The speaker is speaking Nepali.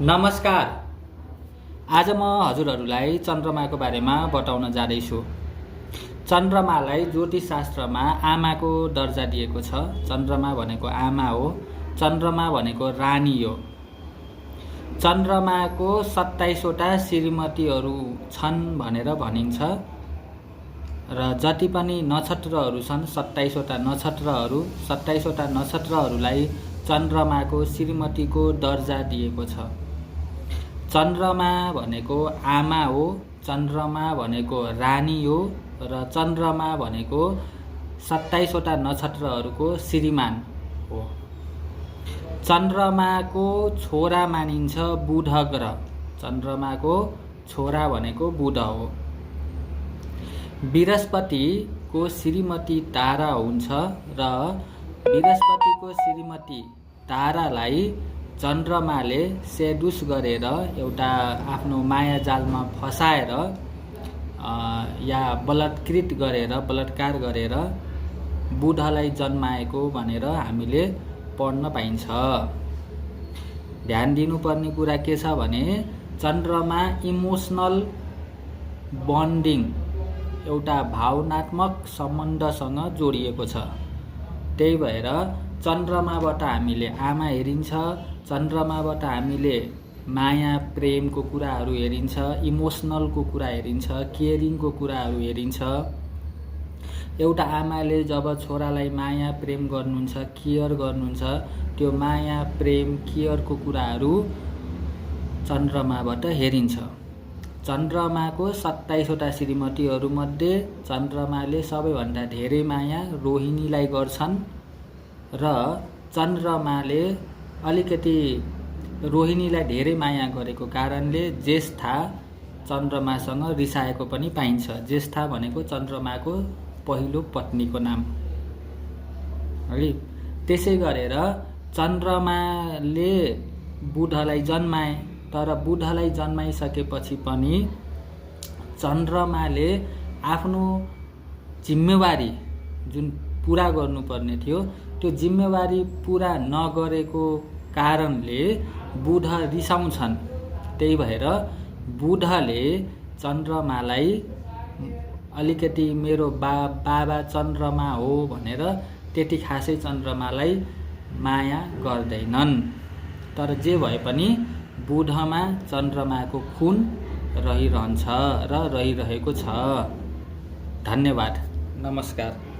नमस्कार। आज म हजुरहरूलाई चन्द्रमाको बारेमा बताउन जाँदैछु। चन्द्रमालाई ज्योतिषशास्त्रमा आमाको दर्जा दिएको छ। चन्द्रमा भनेको आमा हो। चन्द्रमा भनेको रानी हो। चन्द्रमाको 27वटा श्रीमतीहरू छन् भनेर भनिन्छ र जति पनि नक्षत्रहरू छन् 27वटा नक्षत्रहरूलाई चन्द्रमाको श्रीमतीको दर्जा दिएको छ। चन्द्रमा भनेको आमा हो, चन्द्रमा भनेको रानी हो र चन्द्रमा भनेको 27वटा नक्षत्रहरूको श्रीमान हो। चन्द्रमाको छोरा मानिन्छ बुध ग्रह। चन्द्रमाको छोरा भनेको बुध हो। बृहस्पतिको श्रीमती तारा हुन्छ र बृहस्पतिको श्रीमती तारालाई चन्द्रमाले सेडुस गरेर एउटा आफ्नो माया जालमा फसाएर या बलात्कार गरेर बुधलाई जन्माएको भनेर हामीले पढ्न पाइन्छ। ध्यान दिनुपर्ने कुरा के छ भने चन्द्रमा इमोसनल बन्डिङ एउटा भावनात्मक सम्बन्धसँग जोडिएको छ। त्यही भएर चन्द्रमाबाट हामीले आमा हेरिन्छ, चन्द्रमाबाट हामीले माया प्रेमको कुराहरू हेरिन्छ, इमोसनलको कुरा हेरिन्छ, केयरिङको कुराहरू हेरिन्छ। एउटा आमाले जब छोरालाई माया प्रेम गर्नुहुन्छ, केयर गर्नुहुन्छ, त्यो माया प्रेम केयरको कुराहरू चन्द्रमाबाट हेरिन्छ। चन्द्रमाको 27वटा श्रीमतीहरूमध्ये चन्द्रमाले सबैभन्दा धेरै माया रोहिणीलाई गर्छन् र चन्द्रमाले अलिकति रोहिणीलाई धेरै माया गरेको कारणले ज्येष्ठा चन्द्रमासँग रिसाएको पनि पाइन्छ। ज्येष्ठा भनेको चन्द्रमाको पहिलो पत्नीको नाम है। त्यसै गरेर चन्द्रमाले बुधलाई जन्माए, तर बुधलाई जन्माइसकेपछि पनि चन्द्रमाले आफ्नो जिम्मेवारी जुन पुरा गर्नुपर्ने थियो त्यो जिम्मेवारी पुरा नगरेको कारणले बुध रिसाउँछन्। त्यही भएर बुधले चन्द्रमालाई अलिकति मेरो बाबा चन्द्रमा हो भनेर त्यति खासै चन्द्रमालाई माया गर्दैनन्। तर जे भए पनि बुधमा चन्द्रमाको खुन रहिरहन्छ र रहिरहेको छ। धन्यवाद। नमस्कार।